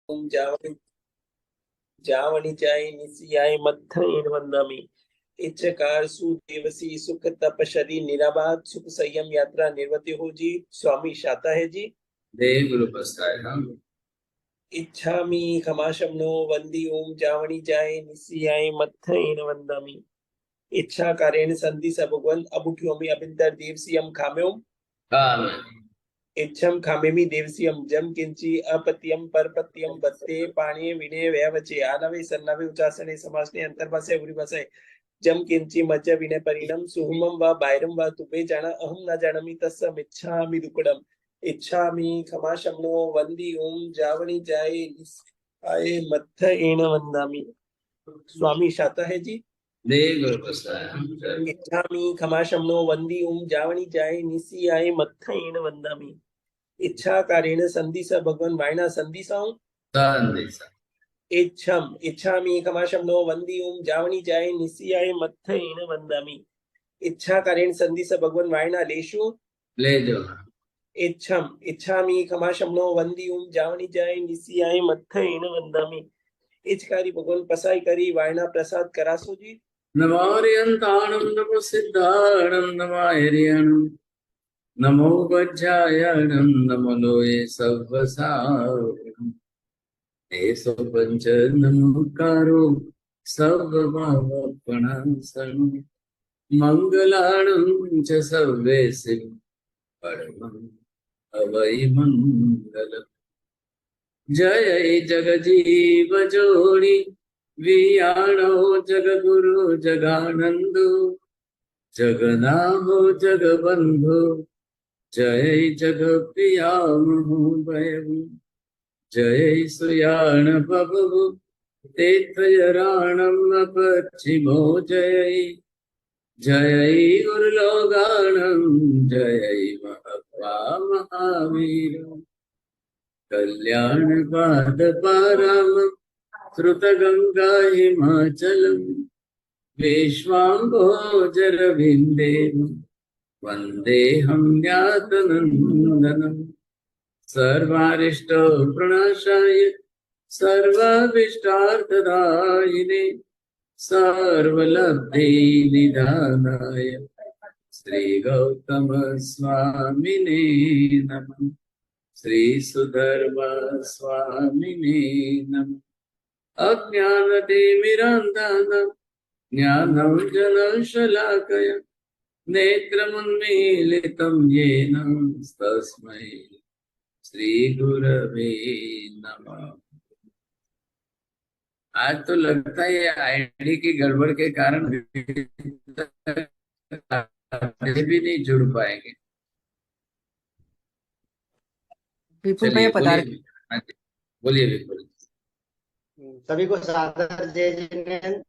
ओम जावनि जावनि जाय निसियाय मत्थेन वंदामि। इच्छकार सुदेवसी सुख तपशरी निराबाद सुख संयम यात्रा निर्वति हो जी। स्वामी शाता है जी। देव गुरु पस्ताय हम इच्छामि खमाशमनो वंदी ओम जावनि जाय निसियाय मत्थेन वंदामि। इच्छा कारेण संधि स भगवन अबुठ्योमि अबिंतर देवसियम खाम्योम। काम इच्छम खामेमि देवसियम जम किंची अपत्यम परपत्यम बत्ते पाणी विने व्यवचे आनवे सन्नवे उचासने समासने अंतर्भाषे उरिभाषे जम किंची मज्ज विने परिणम सुहुमम व बायरम व तुपे जान अहम न जानमि तस्सम इच्छामि दुक्कडम। इच्छामि खमाशमनो वंदी ओम जावनि जाय आये मत्थ एण वंदामि। स्वामी शाता है जी। देव गुरु पस्ताय हम इच्छामि खमाशमनो वंदी ओम जावनि जाय निसी आये मत्थ एण वंदामि। इच्छा कारेण संधि स भगवन वायना संधि साऊं। संदेशा इच्छम इच्छामि खमाशमनो वंदी ओम जावनि जाय निसियाय मत्थ एण वंदामि। इच्छा कारेण संधि स भगवन वायना लेशु। ले जो इच्छम इच्छामि खमाशमनो वंदी ओम जावनि जाय निसियाय मत्थ एण वंदामि। इच्छकारी भगवन पसाई करी वायना प्रसाद करासो जी। नमोरियंताणं नमो सिद्धाणं नमायरियणं नमो वज्रायणं नमो लोये सव्वसावरणं एषो पंच नमोकारो सर्वभावपणासनं मंगलाणं च सर्वेषु परमं अवै मंगलम् जय जगजीव जोड़ी वियाणो जगगुरु जगानंदो जगनाहो जगबंधु जय जगप्रिया महोदय जय सुयाण बबु तीर्थयराणं न पश्चिमो जय जय गुरुलोगाणं जय महत्वा महावीर कल्याण पाद पाराम श्रुत गंगा हिमाचलम विश्वाम्भोजरविंदे वंदे हम ज्ञातनंदनम सर्वारिष्ट प्रणाशाय सर्वाभिष्टार्थदायिने सर्वलब्धि निधानाय श्री गौतम स्वामिने नमः। श्री सुधर्मा स्वामिने नमः। अज्ञानतिमिरान्धनं ज्ञानाञ्जनशलाकया नेत्रमुन्मीलितं येन तस्मै श्री गुरवे नमः। आज तो लगता है आईडी की गड़बड़ के कारण आगे भी नहीं जुड़ पाएंगे। विपुल चलिए भैया पधार। बोलिए। हाँ जी, बोलिए विपुल। सभी को सादर जय जिनेन्द्र।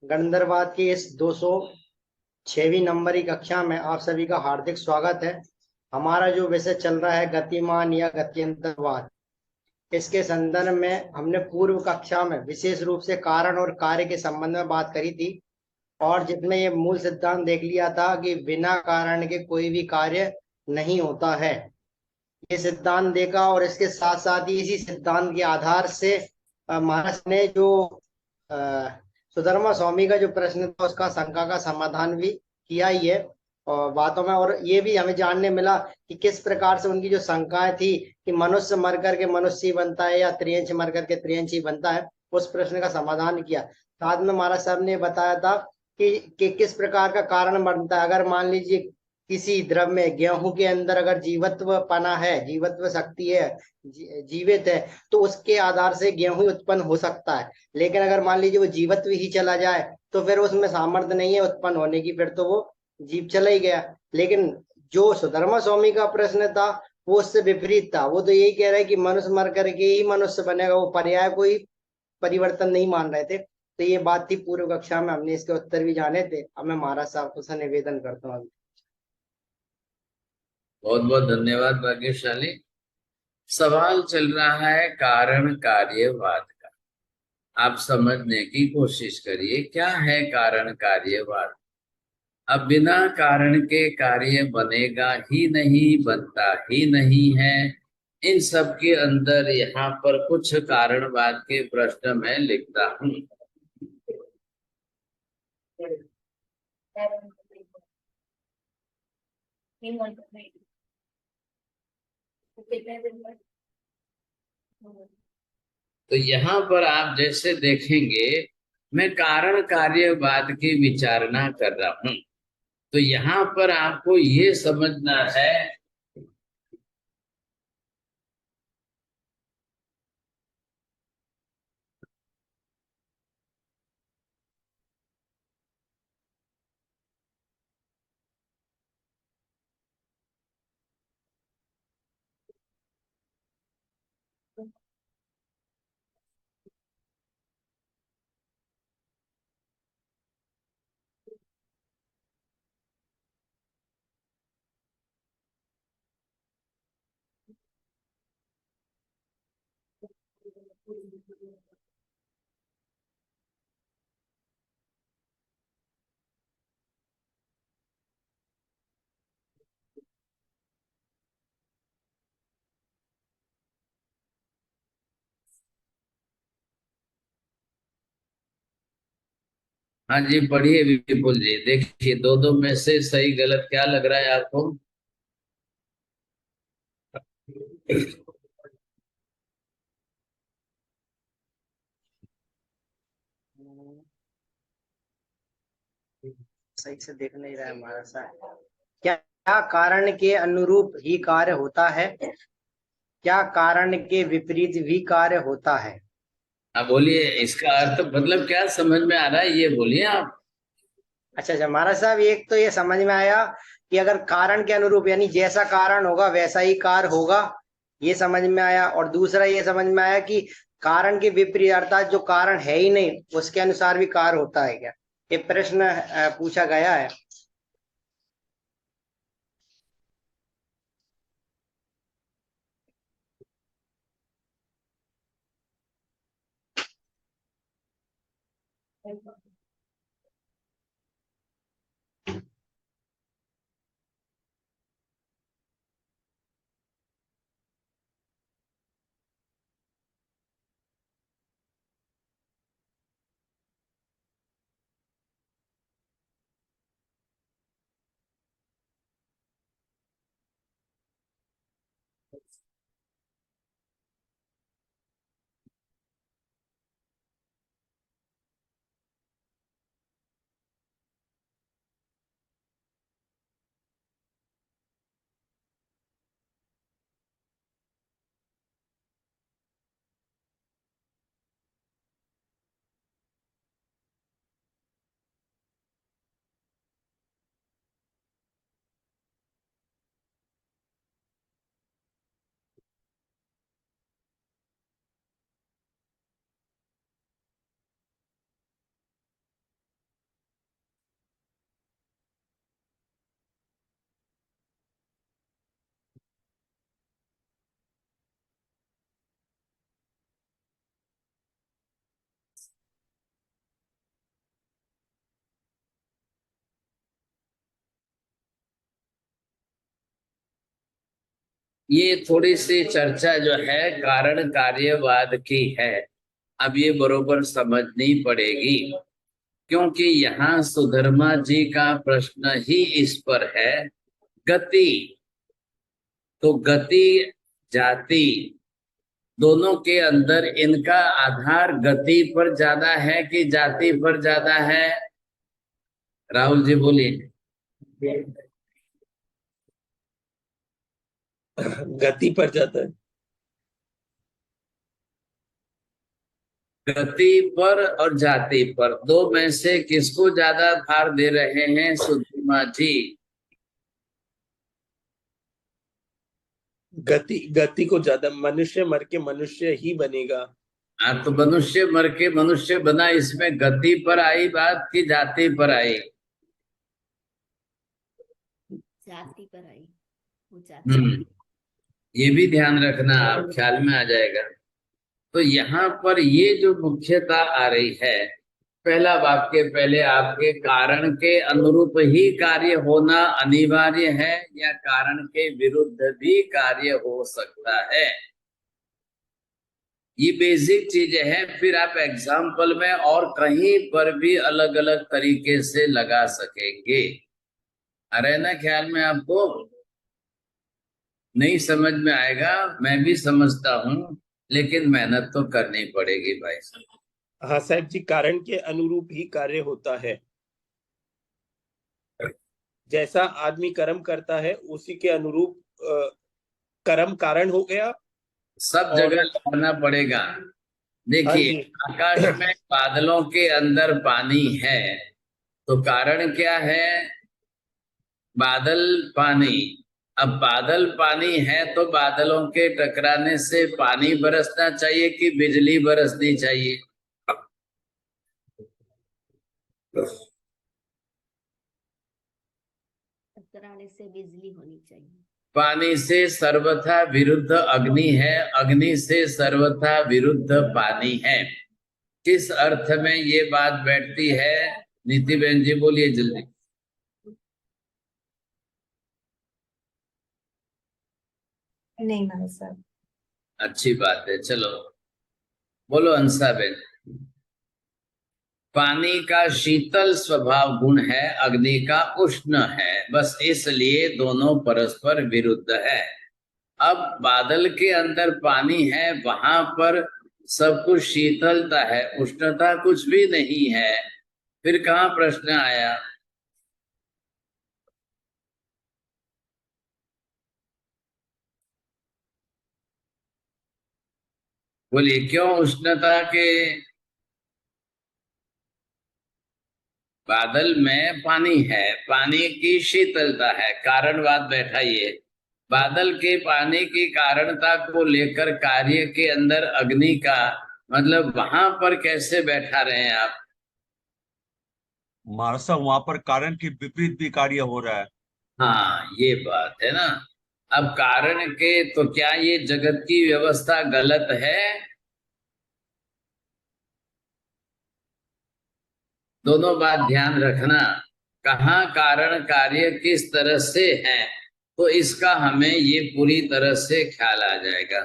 गणधरवाद की इस 206वीं नंबरी कक्षा में आप सभी का हार्दिक स्वागत है। हमारा जो विषय चल रहा है गतिमान या गत्यंतरवाद, इसके संदर्भ में हमने पूर्व कक्षा में विशेष रूप से कारण और कार्य के संबंध में बात करी थी और जिसमें ये मूल सिद्धांत देख लिया था कि बिना कारण के कोई भी कार्य नहीं होता है। ये सिद्धांत देखा और इसके साथ साथ ही इसी सिद्धांत के आधार से महाराज ने जो सुधर्मा स्वामी का जो प्रश्न था उसका शंका का समाधान भी किया ही है और बातों में। और ये भी हमें जानने मिला कि किस प्रकार से उनकी जो शंकाएं थी कि मनुष्य मर करके मनुष्य ही बनता है या त्रियंश मर करके त्रियंश ही बनता है, उस प्रश्न का समाधान किया। साथ में महाराज साहब ने बताया था कि किस प्रकार का कारण बनता है। अगर मान लीजिए किसी द्रव में गेहूं के अंदर अगर जीवत्व पना है, जीवत्व शक्ति है, जीवित है, तो उसके आधार से गेहूं उत्पन्न हो सकता है। लेकिन अगर मान लीजिए वो जीवत्व ही चला जाए तो फिर उसमें सामर्थ्य नहीं है उत्पन्न होने की, फिर तो वो जीव चला ही गया। लेकिन जो सुधर्मा स्वामी का प्रश्न था वो उससे विपरीत था। वो तो यही कह रहा है कि मनुष्य मर करके ही मनुष्य बनेगा, वो पर्याय कोई परिवर्तन नहीं मान रहे थे। तो ये बात थी पूर्व कक्षा में, हमने इसके उत्तर भी जाने थे। अब मैं महाराज साहब को निवेदन करता हूँ। बहुत बहुत धन्यवाद भाग्यशाली। सवाल चल रहा है कारण कार्यवाद का। आप समझने की कोशिश करिए क्या है कारण कार्यवाद। अब बिना कारण के कार्य बनेगा ही नहीं, बनता ही नहीं है, इन सब के अंदर यहाँ पर कुछ कारणवाद के प्रश्न मैं लिखता हूँ। तो यहाँ पर आप जैसे देखेंगे, मैं कारण कार्यवाद की विचारणा कर रहा हूँ। तो यहाँ पर आपको ये समझना है हाँ जी, पढ़िए विपुल जी। देखिए, दो दो में से सही गलत क्या लग रहा है आपको? सही से देख नहीं रहा है हमारा सा। क्या क्या कारण के अनुरूप ही कार्य होता है, क्या कारण के विपरीत भी कार्य होता है? आप बोलिए, इसका अर्थ मतलब क्या समझ में आ रहा है, ये बोलिए आप। अच्छा अच्छा महाराज साहब, एक तो ये समझ में आया कि अगर कारण के अनुरूप यानी जैसा कारण होगा वैसा ही कार्य होगा, ये समझ में आया। और दूसरा ये समझ में आया कि कारण के विपरीत अर्थात जो कारण है ही नहीं उसके अनुसार भी कार्य होता है क्या, ये प्रश्न पूछा गया है। ये थोड़ी सी चर्चा जो है कारण कार्यवाद की है, अब ये बरोबर समझनी पड़ेगी, क्योंकि यहाँ सुधर्मा जी का प्रश्न ही इस पर है। गति, तो गति जाति दोनों के अंदर इनका आधार गति पर ज्यादा है कि जाति पर ज्यादा है? राहुल जी बोलिए। गति पर जाता है। गति पर और जाति पर, दो में से किसको ज्यादा भार दे रहे हैं सुधर्मा जी? गति, गति को ज्यादा। मनुष्य मर के मनुष्य ही बनेगा। हाँ, तो मनुष्य मर के मनुष्य बना, इसमें गति पर आई बात कि जाति पर आई? जाति पर आई, वो जाति। ये भी ध्यान रखना, आप ख्याल में आ जाएगा। तो यहाँ पर ये जो मुख्यता आ रही है पहला वाक्य पहले आपके कारण के अनुरूप ही कार्य होना अनिवार्य है या कारण के विरुद्ध भी कार्य हो सकता है, ये बेसिक चीजें हैं। फिर आप एग्जाम्पल में और कहीं पर भी अलग अलग तरीके से लगा सकेंगे। अरे ना ख्याल में आपको नहीं समझ में आएगा, मैं भी समझता हूँ, लेकिन मेहनत तो करनी पड़ेगी भाई साहब। हाँ साहब जी, कारण के अनुरूप ही कार्य होता है। जैसा आदमी कर्म करता है उसी के अनुरूप कर्म कारण हो गया। सब और जगह लगाना पड़ेगा। हाँ देखिए, जी। आकाश में बादलों के अंदर पानी है, तो कारण क्या है? बादल पानी। अब बादल पानी है तो बादलों के टकराने से पानी बरसना चाहिए कि बिजली बरसनी चाहिए? टकराने से बिजली होनी चाहिए। पानी से सर्वथा विरुद्ध अग्नि है, अग्नि से सर्वथा विरुद्ध पानी है। किस अर्थ में ये बात बैठती है? नीति बहन जी बोलिए जल्दी। नहीं महाराज साहब। अच्छी बात है, चलो बोलो हंसा बहन। पानी का शीतल स्वभाव गुण है, अग्नि का उष्ण है, बस इसलिए दोनों परस्पर विरुद्ध है। अब बादल के अंदर पानी है, वहां पर सब कुछ शीतलता है, उष्णता कुछ भी नहीं है, फिर कहाँ प्रश्न आया? बोलिए क्यों उष्णता के? बादल में पानी है, पानी की शीतलता है, कारणवाद बैठाइए। बादल के पानी की कारणता को लेकर कार्य के अंदर अग्नि का मतलब वहां पर कैसे बैठा रहे हैं आप? महाराज साहब वहां पर कारण के विपरीत भी कार्य हो रहा है। हाँ, ये बात है ना। अब कारण के तो क्या ये जगत की व्यवस्था गलत है? दोनों बात ध्यान रखना, कहाँ कारण कार्य किस तरह से है, तो इसका हमें ये पूरी तरह से ख्याल आ जाएगा।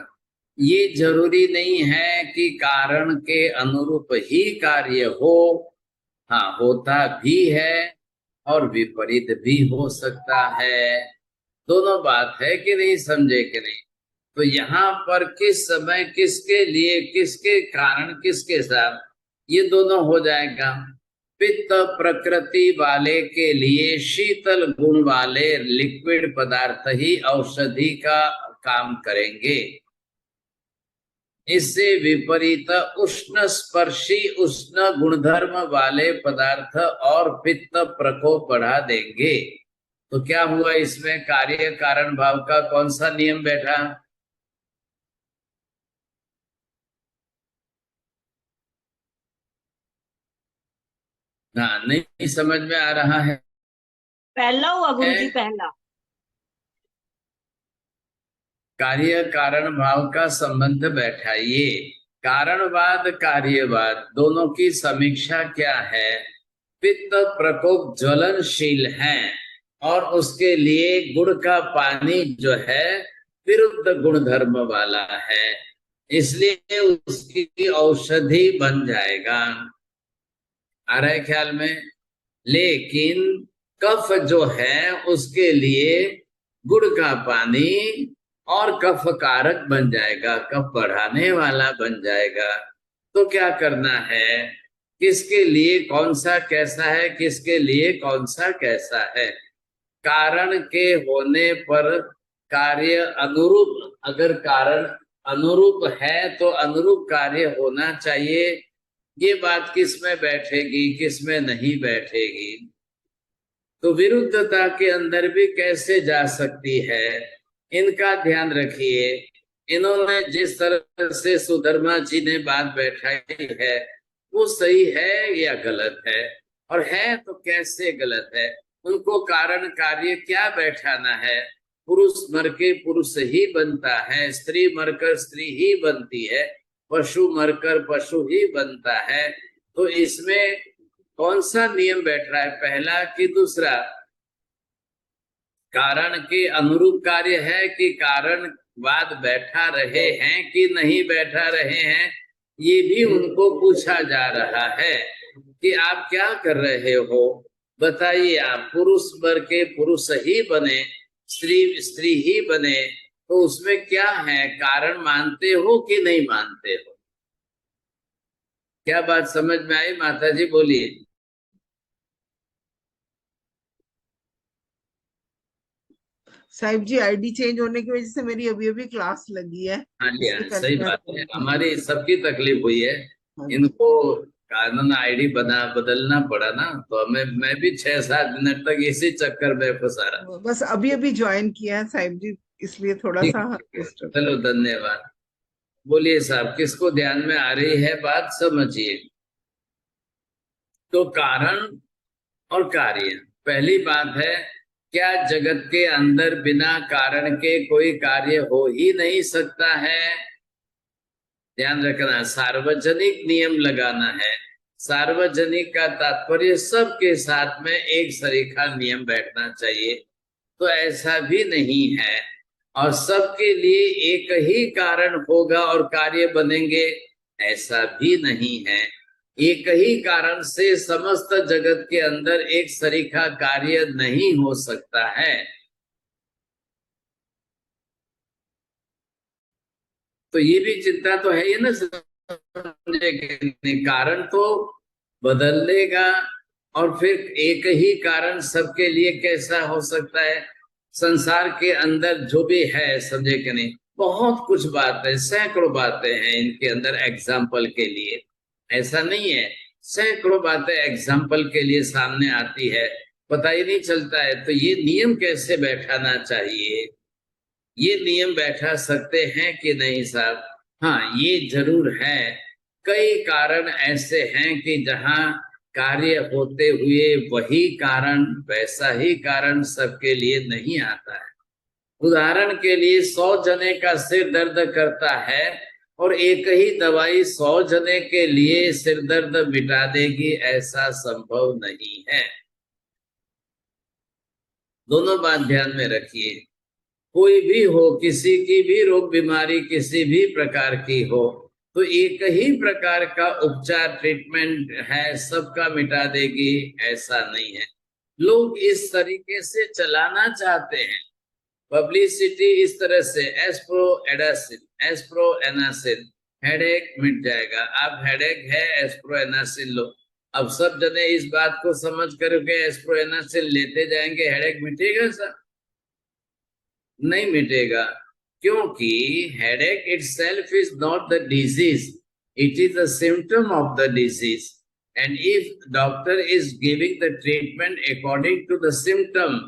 ये जरूरी नहीं है कि कारण के अनुरूप ही कार्य हो, हाँ होता भी है और विपरीत भी हो सकता है। दोनों बात है कि नहीं, समझे कि नहीं? तो यहाँ पर किस समय किसके लिए, किसके कारण किसके साथ, ये दोनों हो जाएगा। पित्त प्रकृति वाले के लिए शीतल गुण वाले लिक्विड पदार्थ ही औषधि का काम करेंगे। इससे विपरीत उष्ण स्पर्शी उष्ण गुणधर्म वाले पदार्थ और पित्त प्रकोप बढ़ा देंगे। तो क्या हुआ इसमें? कार्य कारण भाव का कौन सा नियम बैठा? हाँ, नहीं समझ में आ रहा है? पहला हुआ गुरुजी, पहला। कार्य कारण भाव का संबंध बैठाइए। कारणवाद कार्यवाद दोनों की समीक्षा क्या है? पित्त प्रकोप ज्वलनशील है और उसके लिए गुड़ का पानी जो है विरुद्ध गुणधर्म वाला है, इसलिए उसकी औषधि बन जाएगा। आ रहा है ख्याल में? लेकिन कफ जो है उसके लिए गुड़ का पानी और कफ कारक बन जाएगा, कफ बढ़ाने वाला बन जाएगा। तो क्या करना है? किसके लिए कौन सा कैसा है, किसके लिए कौन सा कैसा है? कारण के होने पर कार्य अनुरूप, अगर कारण अनुरूप है तो अनुरूप कार्य होना चाहिए। ये बात किस में बैठेगी, किस में नहीं बैठेगी? तो विरुद्धता के अंदर भी कैसे जा सकती है, इनका ध्यान रखिए। इन्होंने जिस तरह से सुधर्मा जी ने बात बैठाई है वो सही है या गलत है, और है तो कैसे गलत है? उनको कारण कार्य क्या बैठाना है? पुरुष मर के पुरुष ही बनता है, स्त्री मरकर स्त्री ही बनती है, पशु मरकर पशु ही बनता है। तो इसमें कौन सा नियम बैठ रहा है, पहला कि दूसरा? कारण के अनुरूप कार्य है कि कारणवाद बैठा रहे हैं कि नहीं बैठा रहे हैं, ये भी उनको पूछा जा रहा है कि आप क्या कर रहे हो, बताइए। आप पुरुष वर के पुरुष ही बने, स्त्री स्त्री ही बने, तो उसमें क्या है, कारण मानते हो कि नहीं मानते हो? क्या बात समझ में आई माता जी? बोलिए। साहिब जी आईडी चेंज होने की वजह से मेरी अभी अभी क्लास लगी है। हाँ जी, इससे हाँ, पहले सही मैं बात है, फोन की। हमारी सबकी तकलीफ हुई है। हाँ जी। इनको कानून आईडी बदलना पड़ा ना, तो मैं भी 6-7 मिनट तक इसी चक्कर में फंसा रहा। बस अभी अभी ज्वाइन किया है साहिब जी, इसलिए थोड़ा ठीक सा है, ठीक है। डिस्टर्ब। चलो, धन्यवाद। बोलिए साहब, किसको ध्यान में आ रही है बात, समझिए। तो कारण और कार्य, पहली बात है, क्या जगत के अंदर बिना कारण के कोई कार्य हो ही नहीं सकता है? ध्यान रखना, सार्वजनिक नियम लगाना है। सार्वजनिक का तात्पर्य सबके साथ में एक सरीखा नियम बैठना चाहिए, तो ऐसा भी नहीं है। और सबके लिए एक ही कारण होगा और कार्य बनेंगे, ऐसा भी नहीं है। एक ही कारण से समस्त जगत के अंदर एक सरीखा कार्य नहीं हो सकता है। तो ये भी चिंता तो है ही ना, समझे कि नहीं? कारण तो बदल लेगा, और फिर एक ही कारण सबके लिए कैसा हो सकता है? संसार के अंदर जो भी है, समझे कि नहीं, बहुत कुछ बातें, सैकड़ों बातें हैं इनके अंदर एग्जाम्पल के लिए। ऐसा नहीं है, सैकड़ों बातें एग्जाम्पल के लिए सामने आती है, पता ही नहीं चलता है। तो ये नियम कैसे बैठाना चाहिए, ये नियम बैठा सकते हैं कि नहीं साहब? हाँ, ये जरूर है, कई कारण ऐसे हैं कि जहां कार्य होते हुए वही कारण, वैसा ही कारण सबके लिए नहीं आता है। उदाहरण के लिए 100 जने का सिर दर्द करता है और एक ही दवाई 100 जने के लिए सिर दर्द मिटा देगी, ऐसा संभव नहीं है। दोनों बात ध्यान में रखिए। कोई भी हो, किसी की भी रोग बीमारी किसी भी प्रकार की हो, तो एक ही प्रकार का उपचार, ट्रीटमेंट है, सबका मिटा देगी, ऐसा नहीं है। लोग इस तरीके से चलाना चाहते हैं पब्लिसिटी, इस तरह से एस्प्रो एनासिन, हेडेक मिट जाएगा। आप हेडेक है, एस्प्रो एनासिन लो। अब सब जने इस बात को समझ करके एस्प्रो एनासिन लेते जाएंगे, हेडेक मिटेगा सर? नहीं मिटेगा, क्योंकि headache itself is not the disease, it is a symptom of the disease. And if doctor is giving the treatment according to the symptom,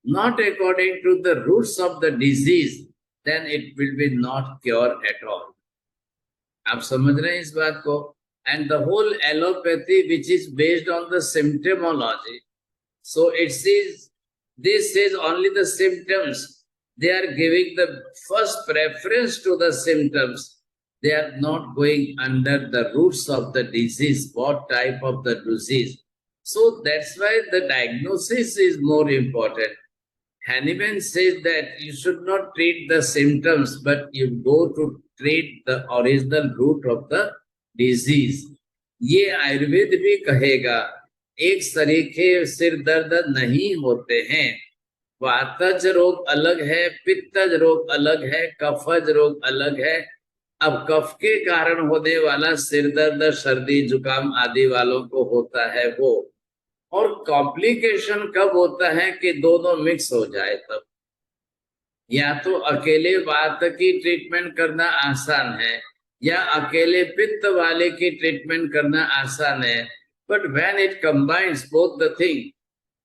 not according to the roots of the disease, then it will be not cure at all. आप समझ रहे हैं इस बात को? And the whole allopathy, which is based on the symptomology, so it says, this says only the symptoms. They are giving the first preference to the symptoms. They are not going under the roots of the disease, what type of the disease. So that's why the diagnosis is more important. Hahnemann says that you should not treat the symptoms, but you go to treat the original root of the disease. ये आयुर्वेद भी कहेगा, एक सरीखे सिर दर्द नहीं होते हैं। वातज रोग अलग है, पित्तज रोग अलग है, कफज रोग अलग है। अब कफ के कारण होने वाला सिर दर्द, सर्दी जुकाम आदि वालों को होता है वो, और कॉम्प्लिकेशन कब होता है कि दोनों मिक्स हो जाए तब। या तो अकेले वात की ट्रीटमेंट करना आसान है, या अकेले पित्त वाले की ट्रीटमेंट करना आसान है, but when it combines both the thing,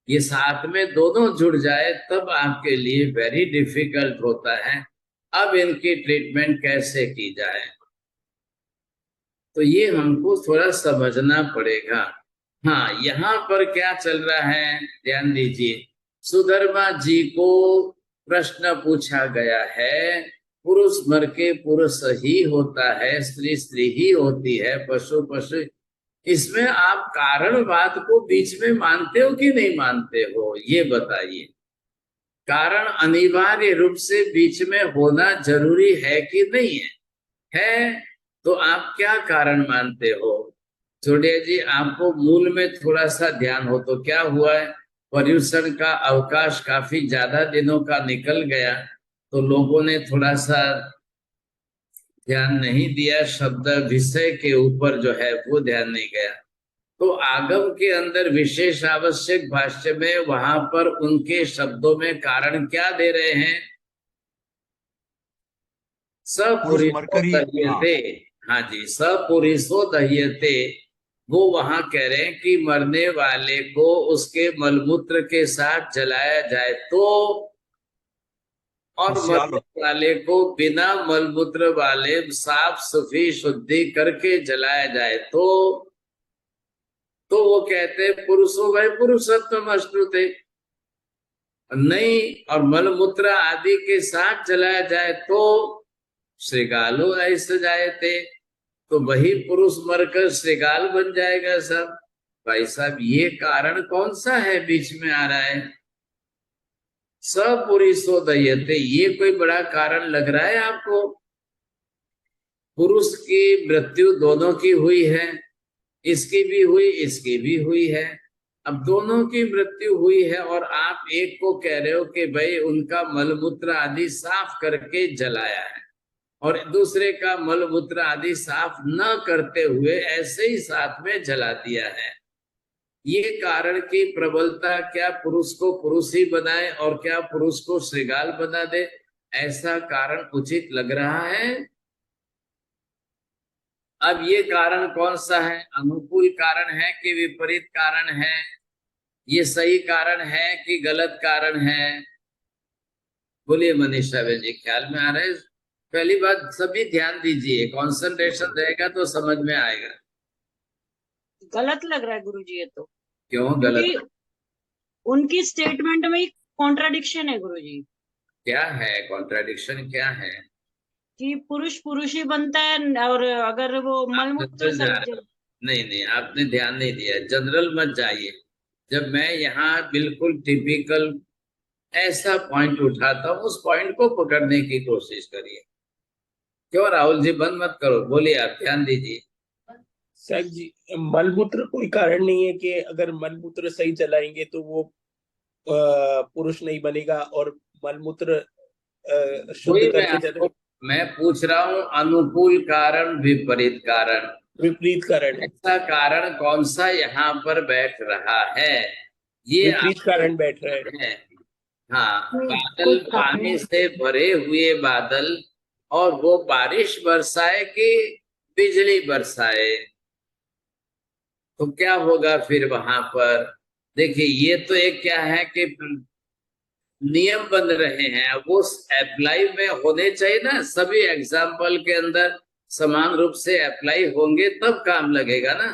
ये साथ में दोनों जुड़ जाए, तब आपके लिए वेरी डिफिकल्ट होता है। अब इनकी ट्रीटमेंट कैसे की जाए, तो ये हमको थोड़ा समझना पड़ेगा। हाँ, यहाँ पर क्या चल रहा है ध्यान दीजिए। सुधर्मा जी को प्रश्न पूछा गया है, पुरुष मर के पुरुष ही होता है, स्त्री स्त्री ही होती है, पशु पशु इसमें आप कारणवाद को बीच में मानते हो कि नहीं मानते हो, ये बताइए। कारण अनिवार्य रूप से बीच में होना जरूरी है कि नहीं है तो आप क्या कारण मानते हो? छोड़िए जी, आपको मूल में थोड़ा सा ध्यान हो तो क्या हुआ है, पर्यूषण का अवकाश काफी ज्यादा दिनों का निकल गया तो लोगों ने थोड़ा सा ध्यान नहीं दिया, शब्द विषय के ऊपर जो है वो ध्यान नहीं गया। तो आगम के अंदर विशेष आवश्यक भाष्य में वहां पर उनके शब्दों में कारण क्या दे रहे हैं? पुरुष मरकरी, हाँ। सपुरुषो, हाँ जी, सपुरुषो दह्यते, वो वहां कह रहे हैं कि मरने वाले को उसके मलमूत्र के साथ जलाया जाए तो, और सियाल मरने वाले को बिना मलमूत्र वाले साफ सफाई शुद्धि करके जलाया जाए तो वो कहते हैं पुरुषो वह पुरुषत्व अश्नुते, नहीं, और मलमूत्र आदि के साथ जलाया जाए तो श्रृगालो ऐसे जायते, तो वही पुरुष मरकर श्रृगाल बन जाएगा सब। भाई साहब, ये कारण कौन सा है बीच में आ रहा है? सपुरुषो दह्यते, ये कोई बड़ा कारण लग रहा है आपको? पुरुष की मृत्यु दोनों की हुई है, इसकी भी हुई, इसकी भी हुई है। अब दोनों की मृत्यु हुई है और आप एक को कह रहे हो कि भाई उनका मलमूत्र आदि साफ करके जलाया है, और दूसरे का मलमूत्र आदि साफ न करते हुए ऐसे ही साथ में जला दिया है। ये कारण की प्रबलता क्या पुरुष को पुरुष ही बनाए और क्या पुरुष को श्रृगाल बना दे, ऐसा कारण उचित लग रहा है? अब ये कारण कौन सा है? अनुकूल कारण है कि विपरीत कारण है? ये सही कारण है कि गलत कारण है? बोलिए मनीषा बहन जी, ख्याल में आ रहा है? पहली बात, सभी ध्यान दीजिए, कंसंट्रेशन रहेगा तो समझ में आएगा। गलत लग रहा है गुरुजी ये तो, क्यों क्योंकि गलत? उनकी स्टेटमेंट में कॉन्ट्राडिक्शन है गुरुजी, क्या है कॉन्ट्राडिक्शन, क्या है? कि पुरुष पुरुष ही बनता है और अगर वो मलमूत्र नहीं नहीं, आपने ध्यान नहीं दिया, जनरल मत जाइए। जब मैं यहाँ बिल्कुल टिपिकल ऐसा पॉइंट उठाता हूँ, उस पॉइंट को पकड़ने की कोशिश करिए। क्यों राहुल जी, बंद मत करो, बोलिए, आप ध्यान दीजिए। साहब जी, मलमूत्र कोई कारण नहीं है कि अगर मलमूत्र सही चलाएंगे तो वो पुरुष नहीं बनेगा, और मलमूत्र शुद्ध कोई करके चले। मैं पूछ रहा हूँ अनुकूल कारण विपरीत कारण, विपरीत कारण, ऐसा कारण कौन सा यहाँ पर बैठ रहा है? ये विपरीत कारण बैठ रहा है। हाँ, बादल पानी से भरे हुए बादल, और वो बारिश बरसाए कि बिजली बरसाए, तो क्या होगा फिर वहां पर? देखिए, ये तो एक क्या है कि नियम बन रहे हैं, वो अप्लाई में होने चाहिए ना, सभी एग्जाम्पल के अंदर समान रूप से अप्लाई होंगे तब काम लगेगा ना।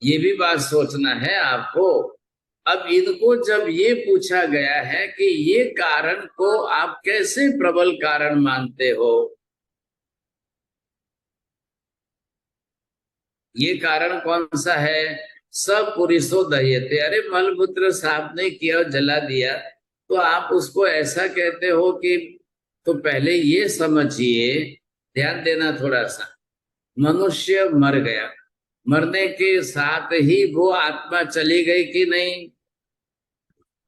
ये भी बात सोचना है आपको। अब इनको जब ये पूछा गया है कि ये कारण को आप कैसे प्रबल कारण मानते हो, ये कारण कौन सा है? सपुरुषो दह्यते, अरे मलमूत्र साफ नहीं किया और जला दिया तो आप उसको ऐसा कहते हो कि, तो पहले ये समझिए, ध्यान देना थोड़ा सा, मनुष्य मर गया, मरने के साथ ही वो आत्मा चली गई कि नहीं?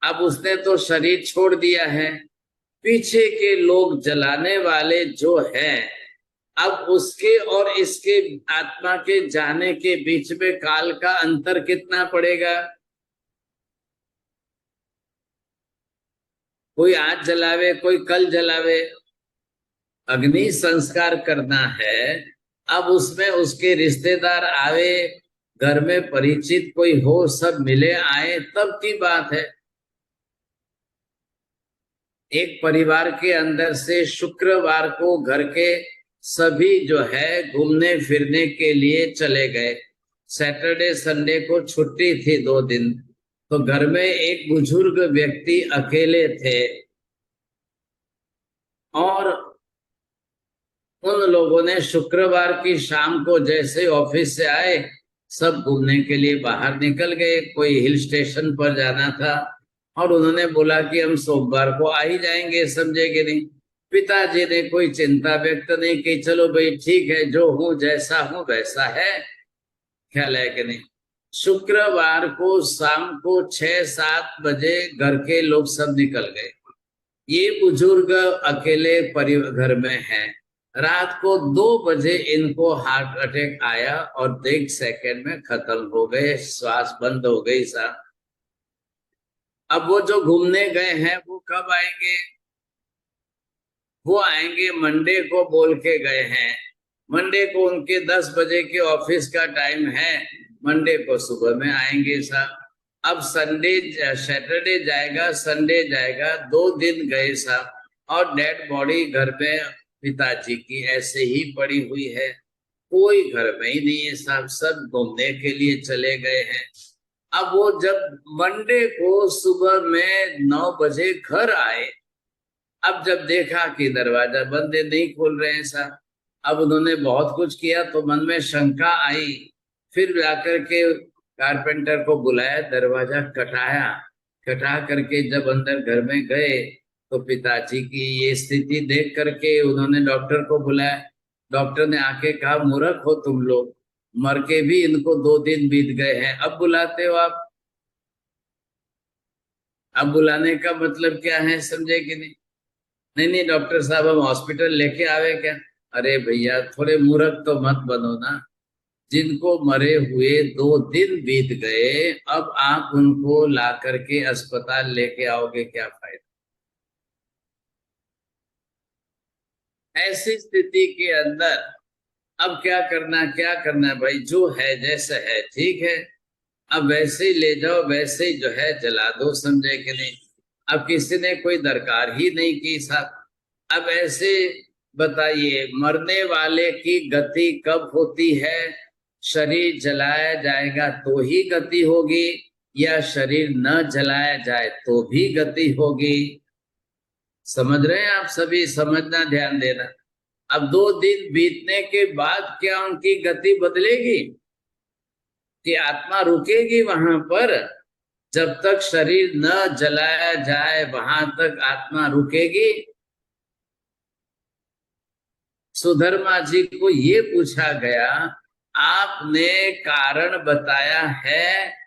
अब उसने तो शरीर छोड़ दिया है, पीछे के लोग जलाने वाले जो हैं, अब उसके और इसके आत्मा के जाने के बीच में काल का अंतर कितना पड़ेगा? कोई आज जलावे, कोई कल जलावे, अग्नि संस्कार करना है, अब उसमें उसके रिश्तेदार आवे, घर में परिचित कोई हो, सब मिले आए, तब की बात है। एक परिवार के अंदर से शुक्रवार को घर के सभी जो है घूमने फिरने के लिए चले गए, सैटरडे संडे को छुट्टी थी 2 दिन, तो घर में एक बुजुर्ग व्यक्ति अकेले थे, और उन लोगों ने शुक्रवार की शाम को जैसे ऑफिस से आए, सब घूमने के लिए बाहर निकल गए। कोई हिल स्टेशन पर जाना था और उन्होंने बोला कि हम सोमवार को आ ही जाएंगे, समझे कि नहीं। पिताजी ने कोई चिंता व्यक्त नहीं की, चलो भाई ठीक है, जो हूं जैसा हूं वैसा है, ख्याल है कि नहीं। शुक्रवार को शाम को 6-7 बजे घर के लोग सब निकल गए। ये बुजुर्ग अकेले घर में हैं। रात को 2 बजे इनको हार्ट अटैक आया और 1 सेकंड में खत्म हो गए, श्वास बंद हो गई साहब। अब वो जो घूमने गए हैं वो कब आएंगे? वो आएंगे मंडे को, बोल के गए हैं। मंडे को उनके 10 बजे के ऑफिस का टाइम है, मंडे को सुबह में आएंगे साहब। अब संडे सैटरडे जाएगा, संडे जाएगा, 2 दिन गए साहब, और डेड बॉडी घर में पिताजी की ऐसे ही पड़ी हुई है। कोई घर में ही नहीं है साहब, सब घूमने के लिए चले गए हैं। अब वो जब मंडे को सुबह में 9 बजे घर आए, अब जब देखा कि दरवाजा बंद है, नहीं खोल रहे हैं साहब। अब उन्होंने बहुत कुछ किया तो मन में शंका आई, फिर जाकर के कारपेंटर को बुलाया, दरवाजा कटाया। कटा करके जब अंदर घर में गए तो पिताजी की ये स्थिति देख करके उन्होंने डॉक्टर को बुलाया। डॉक्टर ने आके कहा, मूर्ख हो तुम लोग, मर के भी इनको 2 दिन बीत गए हैं, अब बुलाते हो आप? अब बुलाने का मतलब क्या है, समझे कि नहीं? नहीं डॉक्टर साहब, हम हॉस्पिटल लेके आवे क्या? अरे भैया, थोड़े मूर्ख तो मत बनो ना। जिनको मरे हुए 2 दिन बीत गए, अब आप उनको ला करके अस्पताल लेके आओगे, क्या फायदा? ऐसी स्थिति के अंदर अब क्या करना भाई, जो है जैसा है ठीक है, अब वैसे ही ले जाओ, वैसे ही जो है जला दो, समझे कि नहीं। अब किसी ने कोई दरकार ही नहीं की साहब। अब ऐसे बताइए, मरने वाले की गति कब होती है? शरीर जलाया जाएगा तो ही गति होगी, या शरीर न जलाया जाए तो भी गति होगी? समझ रहे हैं आप सभी? समझना, ध्यान देना। अब 2 दिन बीतने के बाद क्या उनकी गति बदलेगी कि आत्मा रुकेगी वहां पर? जब तक शरीर न जलाया जाए वहां तक आत्मा रुकेगी। सुधर्मा जी को ये पूछा गया, आपने कारण बताया है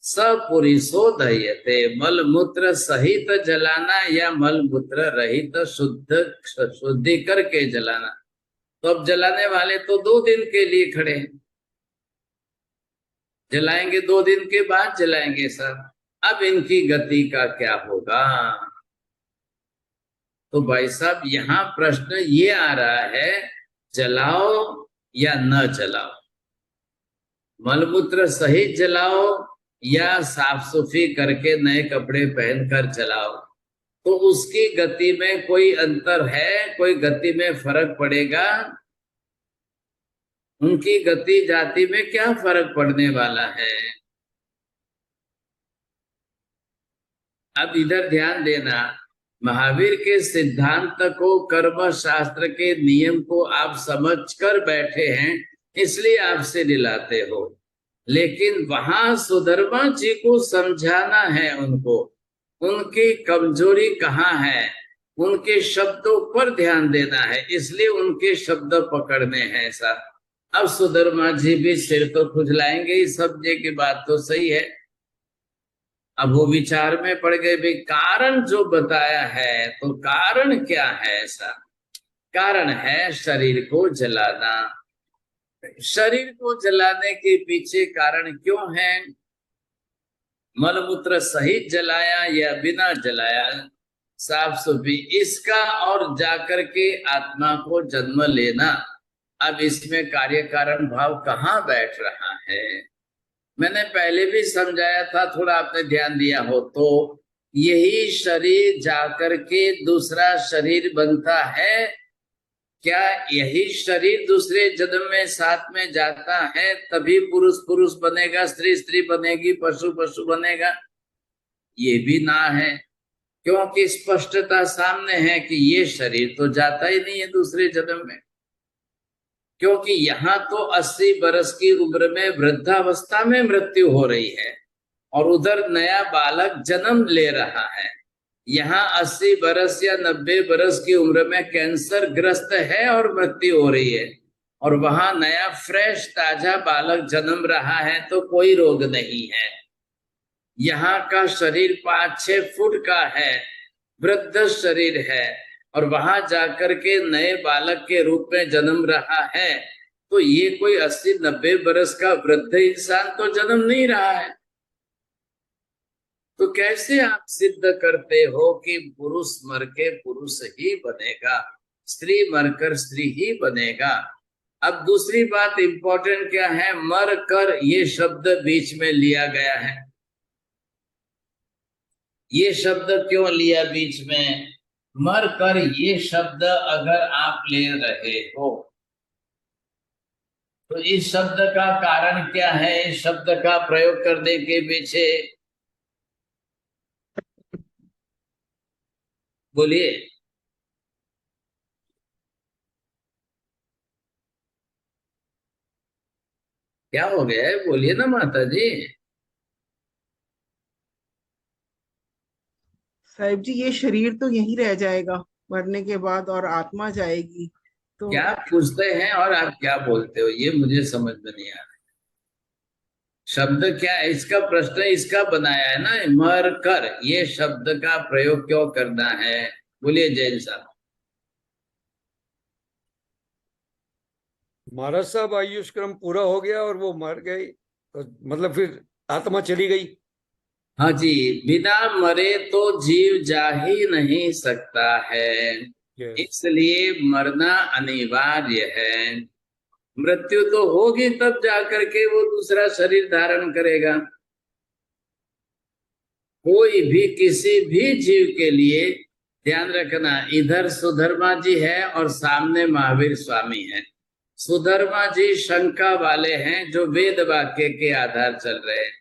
सपुरुषो दह्यते, मल मूत्र सहित जलाना या मल मूत्र रहित शुद्धि करके जलाना। तो अब जलाने वाले तो 2 दिन के लिए खड़े हैं, जलाएंगे 2 दिन के बाद जलाएंगे सर। अब इनकी गति का क्या होगा? तो भाई साहब, यहाँ प्रश्न ये आ रहा है, जलाओ या न जलाओ, मलमूत्र सहित जलाओ या साफ सुथरी करके नए कपड़े पहनकर जलाओ। तो उसकी गति में कोई अंतर है? कोई गति में फर्क पड़ेगा? उनकी गति जाति में क्या फर्क पड़ने वाला है? अब इधर ध्यान देना, महावीर के सिद्धांत को, कर्म शास्त्र के नियम को आप समझ कर बैठे हैं, इसलिए आपसे दिलाते हो। लेकिन वहां सुधर्मा जी को समझाना है उनको, उनकी कमजोरी कहाँ है, उनके शब्दों पर ध्यान देना है, इसलिए उनके शब्द पकड़ने हैं सर। अब सुधर्मा जी भी सिर तो खुजलाएंगे ही, समझे की बात तो सही है। अब वो विचार में पड़ गए, भाई कारण जो बताया है, तो कारण क्या है ऐसा? कारण है शरीर को जलाना। शरीर को जलाने के पीछे कारण क्यों है? मलमूत्र सहित जलाया या बिना जलाया, साफ सुथरी, इसका और जाकर के आत्मा को जन्म लेना। अब इसमें कार्य कारण भाव कहाँ बैठ रहा है? मैंने पहले भी समझाया था, थोड़ा आपने ध्यान दिया हो तो। यही शरीर जाकर के दूसरा शरीर बनता है क्या? यही शरीर दूसरे जन्म में साथ में जाता है, तभी पुरुष पुरुष बनेगा, स्त्री स्त्री बनेगी, पशु पशु बनेगा? ये भी ना है, क्योंकि स्पष्टता सामने है कि ये शरीर तो जाता ही नहीं है दूसरे जन्म में। क्योंकि यहाँ तो 80 बरस की उम्र में वृद्धावस्था में मृत्यु हो रही है और उधर नया बालक जन्म ले रहा है। यहाँ 80 बरस या 90 बरस की उम्र में कैंसर ग्रस्त है और मृत्यु हो रही है, और वहां नया फ्रेश ताजा बालक जन्म रहा है तो कोई रोग नहीं है। यहाँ का शरीर 5-6 फुट का है, वृद्ध शरीर है, और वहां जाकर के नए बालक के रूप में जन्म रहा है, तो ये कोई 80-90 बरस का वृद्ध इंसान तो जन्म नहीं रहा है। तो कैसे आप सिद्ध करते हो कि पुरुष मर के पुरुष ही बनेगा, स्त्री मरकर स्त्री ही बनेगा? अब दूसरी बात इंपॉर्टेंट क्या है, मर कर ये शब्द बीच में लिया गया है। ये शब्द क्यों लिया बीच में? मर कर ये शब्द अगर आप ले रहे हो तो इस शब्द का कारण क्या है? इस शब्द का प्रयोग करने के पीछे बोलिए। क्या हो गया है, बोलिए ना माता जी। साहिब जी ये शरीर तो यहीं रह जाएगा मरने के बाद और आत्मा जाएगी, तो क्या पूछते हैं और आप क्या बोलते हो, ये मुझे समझ में नहीं आ रहा। शब्द क्या है, इसका प्रश्न इसका बनाया है ना, मर कर ये शब्द का प्रयोग क्यों करना है? बोलिए जैन साहब। महाराज साहब आयुष्क्रम पूरा हो गया और वो मर गई, तो मतलब फिर आत्मा चली गई। हाँ जी, बिना मरे तो जीव जा ही नहीं सकता है, इसलिए मरना अनिवार्य है। मृत्यु तो होगी तब जाकर के वो दूसरा शरीर धारण करेगा। कोई भी किसी भी जीव के लिए ध्यान रखना, इधर सुधर्मा जी है और सामने महावीर स्वामी है। सुधर्मा जी शंका वाले हैं जो वेद वाक्य के आधार चल रहे हैं,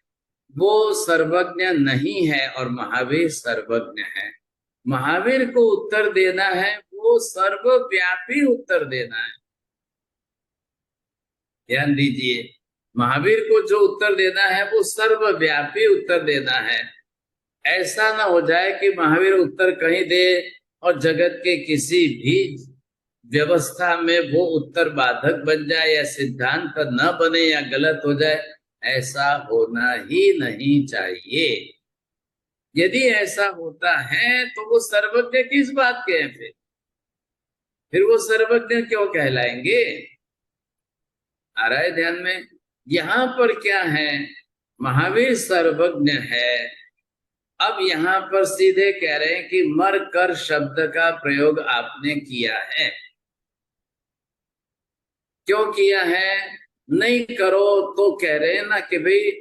वो सर्वज्ञ नहीं है और महावीर सर्वज्ञ है। महावीर को उत्तर देना है, वो सर्वव्यापी उत्तर देना है। ध्यान दीजिए, महावीर को जो उत्तर देना है वो सर्वव्यापी उत्तर देना है। ऐसा ना हो जाए कि महावीर उत्तर कहीं दे और जगत के किसी भी व्यवस्था में वो उत्तर बाधक बन जाए या सिद्धांत न बने या गलत हो जाए। ऐसा होना ही नहीं चाहिए। यदि ऐसा होता है तो वो सर्वज्ञ किस बात के हैं? फिर वो सर्वज्ञ क्यों कहलाएंगे? आ रहा है ध्यान में? यहाँ पर क्या है, महावीर सर्वज्ञ है। अब यहाँ पर सीधे कह रहे हैं कि मर कर शब्द का प्रयोग आपने किया है। क्यों किया है? नहीं करो तो कह रहे हैं ना कि भाई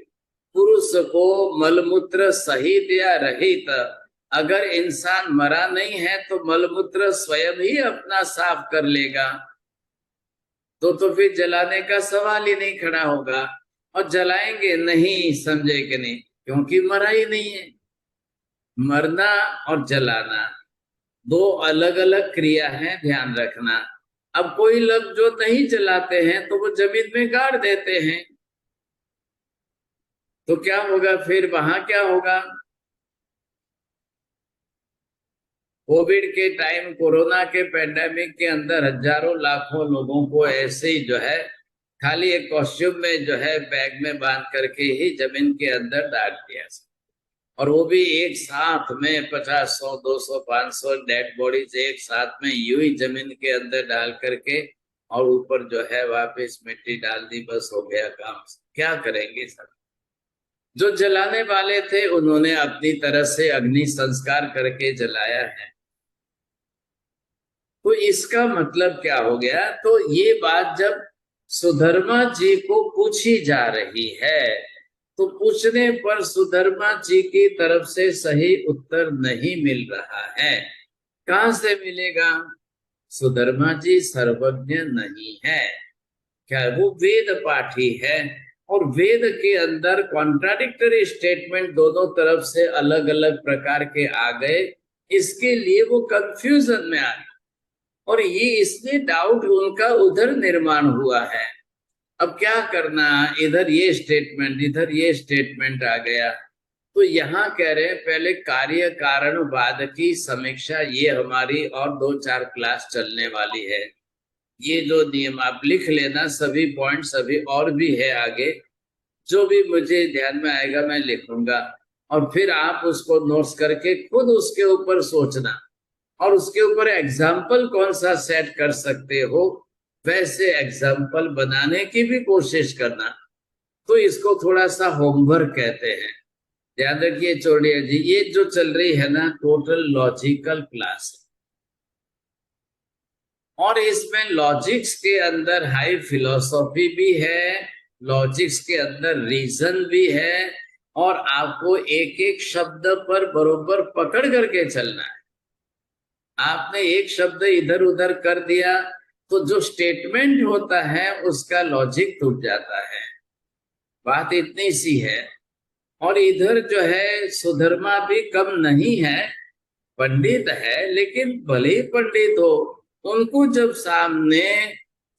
पुरुष को मलमूत्र सहित या रहित, अगर इंसान मरा नहीं है तो मलमूत्र स्वयं ही अपना साफ कर लेगा, तो फिर जलाने का सवाल ही नहीं खड़ा होगा। और जलाएंगे नहीं, समझे कि नहीं, क्योंकि मरा ही नहीं है। मरना और जलाना दो अलग अलग क्रिया है, ध्यान रखना। अब कोई लोग जो नहीं जलाते हैं तो वो जमीन में गाड़ देते हैं, तो क्या होगा फिर? वहां क्या होगा? कोविड के टाइम, कोरोना के पेंडेमिक के अंदर हजारों लाखों लोगों को ऐसे ही जो है खाली एक कॉस्ट्यूम में जो है बैग में बांध करके ही जमीन के अंदर डाल दिया, और वो भी एक साथ में 50, 100, 200, 500 डेड बॉडीज एक साथ में यूं ही जमीन के अंदर डाल करके और ऊपर जो है वापस मिट्टी डाल दी, बस हो गया काम। क्या करेंगे सब? जो जलाने वाले थे उन्होंने अपनी तरह से अग्नि संस्कार करके जलाया है। तो इसका मतलब क्या हो गया? तो ये बात जब सुधर्मा जी को पूछी जा रही है तो पूछने पर सुधर्मा जी की तरफ से सही उत्तर नहीं मिल रहा है। कहां से मिलेगा? सुधर्मा जी सर्वज्ञ नहीं है। क्या वो वेद पाठी है? और वेद के अंदर कॉन्ट्राडिक्टरी स्टेटमेंट दोनों तरफ से अलग अलग प्रकार के आ गए, इसके लिए वो कंफ्यूजन में आ गए। और ये इसलिए डाउट उनका उधर निर्माण हुआ है। अब क्या करना, इधर ये स्टेटमेंट, इधर ये स्टेटमेंट आ गया। तो यहाँ कह रहे हैं पहले कार्य कारणवाद की समीक्षा, ये हमारी और 2-4 क्लास चलने वाली है। ये जो नियम आप लिख लेना, सभी पॉइंट्स अभी और भी है आगे, जो भी मुझे ध्यान में आएगा मैं लिखूंगा, और फिर आप उसको नोट्स करके खुद उसके ऊपर सोचना, और उसके ऊपर एग्जाम्पल कौन सा सेट कर सकते हो, वैसे एग्जाम्पल बनाने की भी कोशिश करना। तो इसको थोड़ा सा होमवर्क कहते हैं। ध्यान रखिए चौड़िया जी, ये जो चल रही है ना टोटल लॉजिकल क्लास, और इसमें लॉजिक्स के अंदर हाई फिलॉसफी भी है, लॉजिक्स के अंदर रीजन भी है, और आपको एक एक शब्द पर बरोबर पकड़ करके चलना है। आपने एक शब्द इधर उधर कर दिया तो जो स्टेटमेंट होता है उसका लॉजिक टूट जाता है। बात इतनी सी है। और इधर जो है सुधर्मा भी कम नहीं है, पंडित है, लेकिन भले ही पंडित हो, उनको जब सामने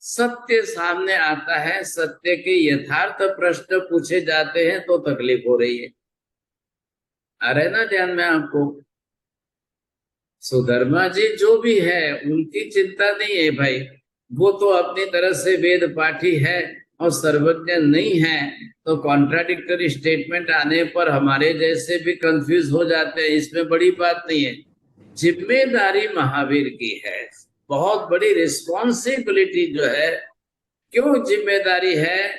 सत्य सामने आता है, सत्य के यथार्थ प्रश्न पूछे जाते हैं तो तकलीफ हो रही है। आ रहे ना ध्यान में आपको? सुधर्मा जी जो भी है उनकी चिंता नहीं है भाई, वो तो अपनी तरह से वेद पाठी है और सर्वज्ञ नहीं है, तो कॉन्ट्राडिक्टरी स्टेटमेंट आने पर हमारे जैसे भी कंफ्यूज हो जाते हैं, इसमें बड़ी बात नहीं है। जिम्मेदारी महावीर की है, बहुत बड़ी रिस्पॉन्सिबिलिटी जो है। क्यों जिम्मेदारी है?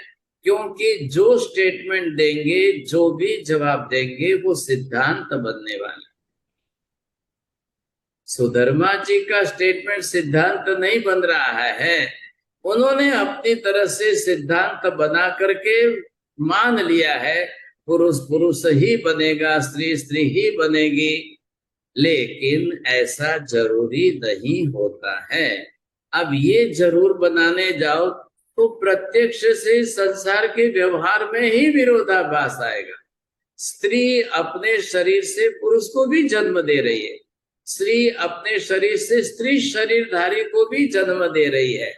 क्योंकि जो स्टेटमेंट देंगे, जो भी जवाब देंगे, वो सिद्धांत बनने वाला। सुधर्मा जी का स्टेटमेंट सिद्धांत नहीं बन रहा है, उन्होंने अपनी तरह से सिद्धांत बना करके मान लिया है पुरुष पुरुष ही बनेगा, स्त्री स्त्री ही बनेगी, लेकिन ऐसा जरूरी नहीं होता है। अब ये जरूर बनाने जाओ तो प्रत्यक्ष से संसार के व्यवहार में ही विरोधाभास आएगा। स्त्री अपने शरीर से पुरुष को भी जन्म दे रही है, स्त्री अपने शरीर से स्त्री शरीरधारी को भी जन्म दे रही है,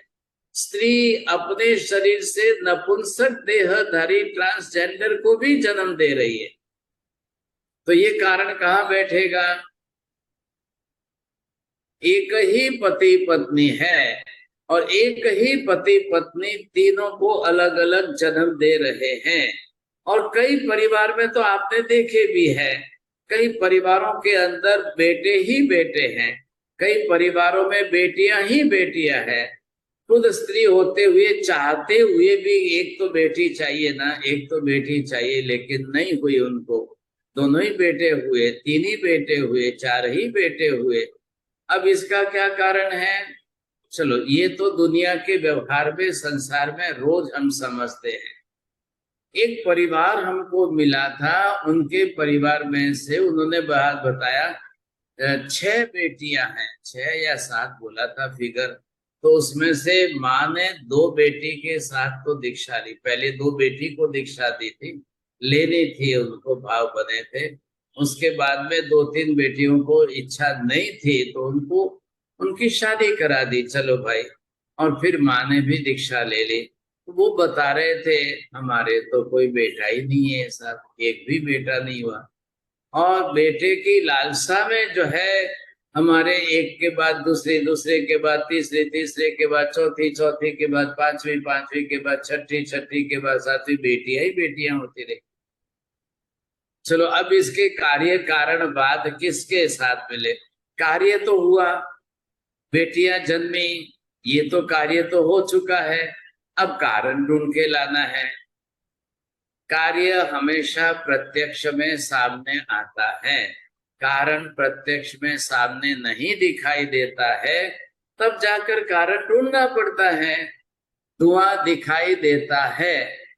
स्त्री अपने शरीर से नपुंसक देहधारी ट्रांसजेंडर को भी जन्म दे रही है। तो ये कारण कहाँ बैठेगा? एक ही पति पत्नी है और एक ही पति पत्नी तीनों को अलग अलग जन्म दे रहे हैं। और कई परिवार में तो आपने देखे भी है, कई परिवारों के अंदर बेटे ही बेटे हैं, कई परिवारों में बेटियां ही बेटियां हैं। खुद स्त्री होते हुए, चाहते हुए भी एक तो बेटी चाहिए ना, एक तो बेटी चाहिए, लेकिन नहीं हुई उनको। दोनों ही बेटे हुए, 3 ही बेटे हुए, 4 ही बेटे हुए। अब इसका क्या कारण है? चलो ये तो दुनिया के व्यवहार में, संसार में रोज हम समझते हैं। एक परिवार हमको मिला था, उनके परिवार में से उन्होंने बात बताया 6 बेटियां हैं, 6 या 7 बोला था फिगर। तो उसमें से माँ ने 2 बेटी के साथ तो दीक्षा ली, पहले 2 बेटी को दीक्षा दी थी, लेनी थी, उनको भाव बने थे। उसके बाद में 2-3 बेटियों को इच्छा नहीं थी तो उनको उनकी शादी करा दी, चलो भाई। और फिर माँ ने भी दीक्षा ले ली। वो बता रहे थे हमारे तो कोई बेटा ही नहीं है, ऐसा एक भी बेटा नहीं हुआ। और बेटे की लालसा में जो है हमारे एक के बाद दूसरे, दूसरे के बाद तीसरे, तीसरे के बाद चौथी, चौथी के बाद पांचवी, पांचवी के बाद छठी, छठी के बाद सातवीं, बेटियां ही बेटियां होती रही। चलो अब इसके कार्य कारण बाद किसके साथ मिले? कार्य तो हुआ, बेटियां जन्मी, ये तो कार्य तो हो चुका है, अब कारण ढूंढ के लाना है। कार्य हमेशा प्रत्यक्ष में सामने आता है, कारण प्रत्यक्ष में सामने नहीं दिखाई देता है, तब जाकर कारण ढूंढना पड़ता है। धुआं दिखाई देता है,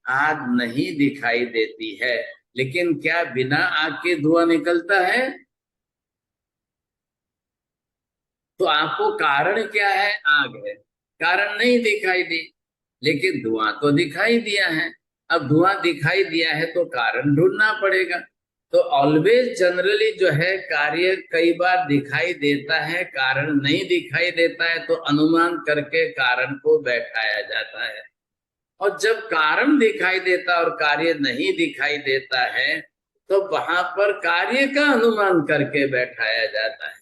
आग नहीं दिखाई देती है, लेकिन क्या बिना आग के धुआं निकलता है? तो आपको कारण क्या है? आग है, कारण नहीं दिखाई दी, लेकिन धुआं तो दिखाई दिया है। अब धुआं दिखाई दिया है तो कारण ढूंढना पड़ेगा। तो ऑलवेज जनरली जो है कार्य कई बार दिखाई देता है, कारण नहीं दिखाई देता है, तो अनुमान करके कारण को बैठाया जाता है। और जब कारण दिखाई देता और कार्य नहीं दिखाई देता है तो वहां पर कार्य का अनुमान करके बैठाया जाता है।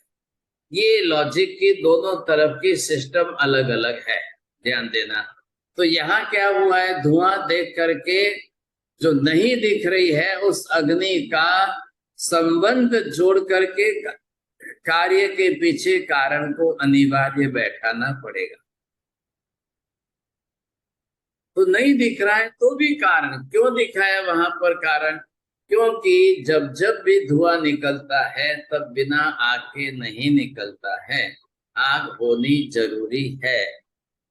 ये लॉजिक की दोनों तरफ की सिस्टम अलग अलग है, ध्यान देना। तो यहाँ क्या हुआ है, धुआं देख करके जो नहीं दिख रही है उस अग्नि का संबंध जोड़ करके कार्य के पीछे कारण को अनिवार्य बैठाना पड़ेगा। तो नहीं दिख रहा है तो भी कारण क्यों दिखाया वहां पर कारण, क्योंकि जब जब भी धुआं निकलता है तब बिना आग के नहीं निकलता है, आग होनी जरूरी है।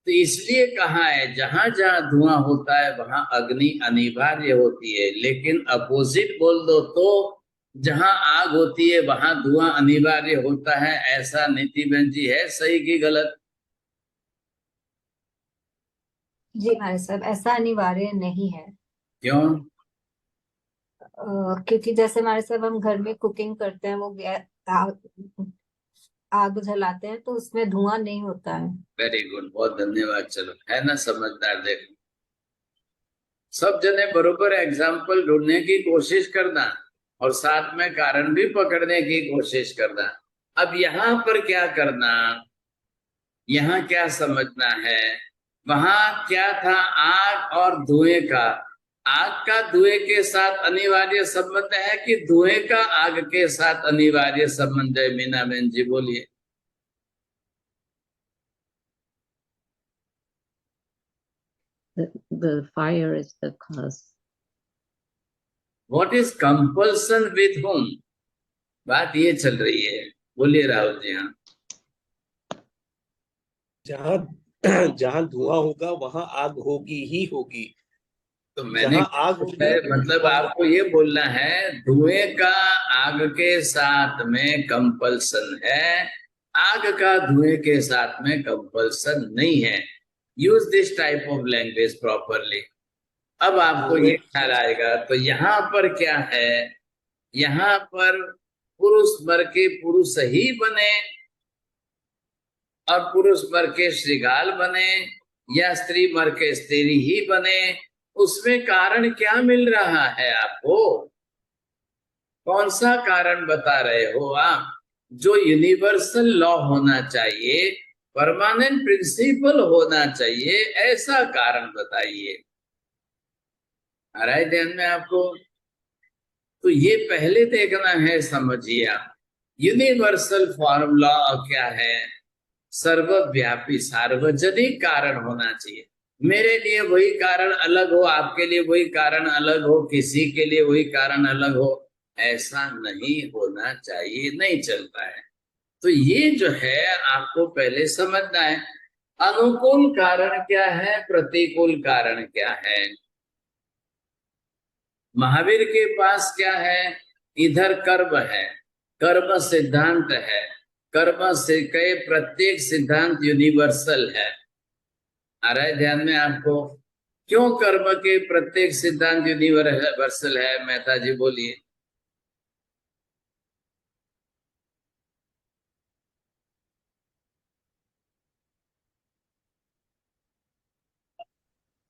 तो इसलिए कहा है जहां जहां धुआं होता है वहां अग्नि अनिवार्य होती है। लेकिन अपोजिट बोल दो तो जहां आग होती है वहां धुआं अनिवार्य होता है, ऐसा नीति बहन जी है सही की गलत? जी भाई साहब, ऐसा अनिवार्य नहीं है। क्यों? क्योंकि जैसे हमारे साहब हम घर में कुकिंग करते हैं, वो आग जलाते हैं तो उसमें धुआं नहीं होता है। वेरी गुड, बहुत धन्यवाद। चलो, है ना समझदार। देखो सब जने बरोबर एग्जाम्पल ढूंढने की कोशिश करना और साथ में कारण भी पकड़ने की कोशिश करना। अब यहाँ पर क्या करना, यहाँ क्या समझना है, वहां क्या था, आग और धुएं का, आग का धुएं के साथ अनिवार्य संबंध है कि धुएं का आग के साथ अनिवार्य संबंध है? मीना बहन जी बोलिए। The fire is the cause. What is compulsion with whom? बात ये चल रही है। बोलिए राहुल जी। हाँ, जहाँ धुआं होगा वहां आग होगी ही होगी। तो मैंने आग मतलब आपको ये बोलना है धुएं का आग के साथ में कंपल्सन है, आग का धुएं के साथ में कंपल्सन नहीं है। Use this type of language properly. अब आपको ये ख्याल आएगा। तो यहाँ पर क्या है, यहाँ पर पुरुष मर के पुरुष ही बने और पुरुष मर के श्रृगाल बने या स्त्री मर के स्त्री ही बने, उसमें कारण क्या मिल रहा है आपको? कौन सा कारण बता रहे हो आप? जो यूनिवर्सल लॉ होना चाहिए, परमानेंट प्रिंसिपल होना चाहिए, ऐसा कारण बताइए। आ रहा है ध्यान में आपको? तो ये पहले देखना है, समझिए आप। यूनिवर्सल फॉर्मूला क्या है? सर्वव्यापी सार्वजनिक कारण होना चाहिए। मेरे लिए वही कारण अलग हो, आपके लिए वही कारण अलग हो, किसी के लिए वही कारण अलग हो, ऐसा नहीं होना चाहिए, नहीं चलता है। तो ये जो है आपको पहले समझना है। अनुकूल कारण क्या है, प्रतिकूल कारण क्या है? महावीर के पास क्या है? इधर कर्म है, कर्म सिद्धांत है, कर्म से कई प्रत्येक सिद्धांत यूनिवर्सल है। आ रहा है ध्यान में आपको? क्यों कर्म के प्रत्येक सिद्धांत यूनिवर्सल है? मेहता जी बोलिए।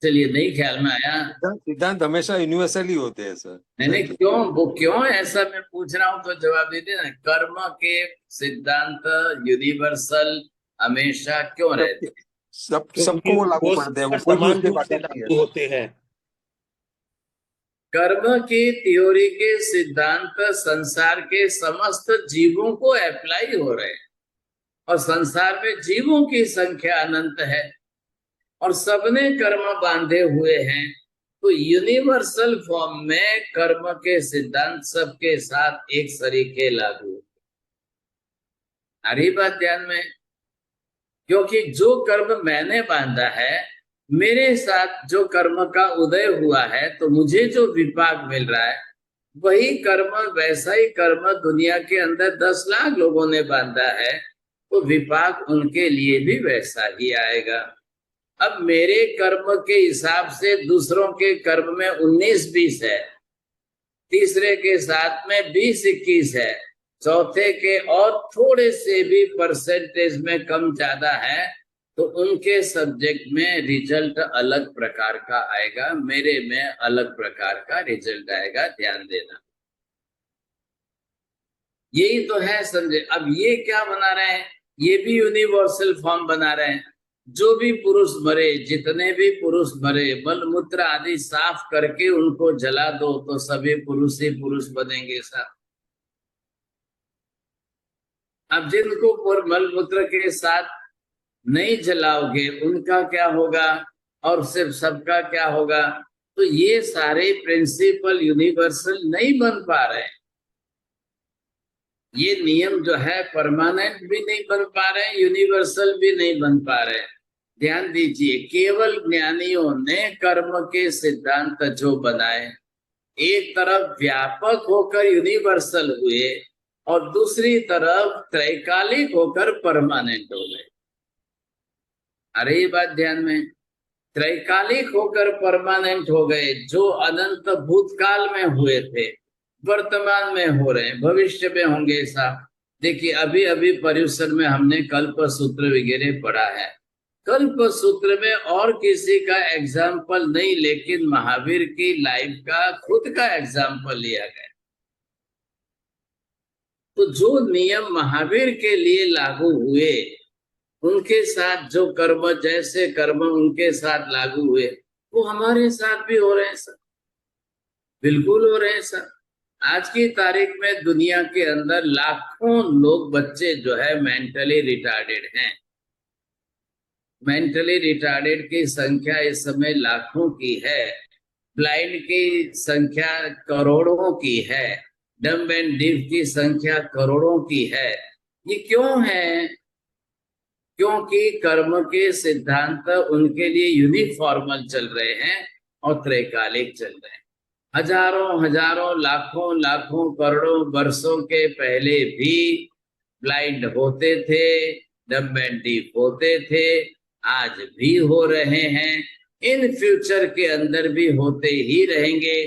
चलिए, नहीं ख्याल में आया। सिद्धांत हमेशा यूनिवर्सल ही होते हैं सर। नहीं, क्यों वो क्यों ऐसा मैं पूछ रहा हूं तो जवाब दीजिए ना। कर्म के सिद्धांत यूनिवर्सल हमेशा क्यों रहते हैं? सबको वो लागू करते हैं, वो समान लागू होते हैं। कर्म की थ्योरी के सिद्धांत संसार के समस्त जीवों को अप्लाई हो रहे हैं और संसार में जीवों की संख्या अनंत है और सबने कर्म बांधे हुए हैं। तो यूनिवर्सल फॉर्म में कर्म के सिद्धांत सबके साथ एक सरीके लागू। आ रही बात ध्यान में? क्योंकि जो कर्म मैंने बांधा है, मेरे साथ जो कर्म का उदय हुआ है, तो मुझे जो विपाक मिल रहा है वही कर्म, वैसा ही कर्म दुनिया के अंदर 10 लाख लोगों ने बांधा है, तो विपाक उनके लिए भी वैसा ही आएगा। अब मेरे कर्म के हिसाब से दूसरों के कर्म में 19-20 है, तीसरे के साथ में 20-21 है, चौथे के और थोड़े से भी परसेंटेज में कम ज्यादा है, तो उनके सब्जेक्ट में रिजल्ट अलग प्रकार का आएगा, मेरे में अलग प्रकार का रिजल्ट आएगा, ध्यान देना। यही तो है संजय। अब ये क्या बना रहे हैं, ये भी यूनिवर्सल फॉर्म बना रहे हैं। जो भी पुरुष मरे, जितने भी पुरुष मरे, मल मूत्र आदि साफ करके उनको जला दो तो सभी पुरुष ही पुरुष बनेंगे साहब। अब जिनको मल मूत्र के साथ नहीं जलाओगे उनका क्या होगा, और सिर्फ सबका क्या होगा? तो ये सारे प्रिंसिपल यूनिवर्सल नहीं बन पा रहे, ये नियम जो है परमानेंट भी नहीं बन पा रहे, यूनिवर्सल भी नहीं बन पा रहे। ध्यान दीजिए, केवल ज्ञानियों ने कर्म के सिद्धांत जो बनाए, एक तरफ व्यापक होकर यूनिवर्सल हुए और दूसरी तरफ त्रैकालिक होकर परमानेंट हो गए। अरे ये बात ध्यान में, त्रैकालिक होकर परमानेंट हो गए, जो अनंत भूतकाल में हुए थे वर्तमान में हो रहे हैं, भविष्य में होंगे साहब। देखिए अभी अभी पर्यूषण में हमने कल्प सूत्र वगैरह पढ़ा है। कल्प सूत्र में और किसी का एग्जाम्पल नहीं, लेकिन महावीर की लाइफ का खुद का एग्जाम्पल लिया गया। तो जो नियम महावीर के लिए लागू हुए, उनके साथ जो कर्म, जैसे कर्म उनके साथ लागू हुए, वो हमारे साथ भी हो रहे हैं सर, बिल्कुल हो रहे हैं सर। आज की तारीख में दुनिया के अंदर लाखों लोग, बच्चे जो है मेंटली रिटार्डेड हैं। मेंटली रिटार्डेड की संख्या इस समय लाखों की है, ब्लाइंड की संख्या करोड़ों की है, डम्ब एंड डीफ की संख्या करोड़ों की है। ये क्यों है? क्योंकि कर्म के सिद्धांत उनके लिए यूनिफॉर्मल चल रहे हैं और त्रैकालिक चल रहे हैं। हजारों हजारों लाखों लाखों करोड़ों वर्षों के पहले भी ब्लाइंड होते थे, डम्ब एंड डीफ होते थे, आज भी हो रहे हैं, इन फ्यूचर के अंदर भी होते ही रहेंगे।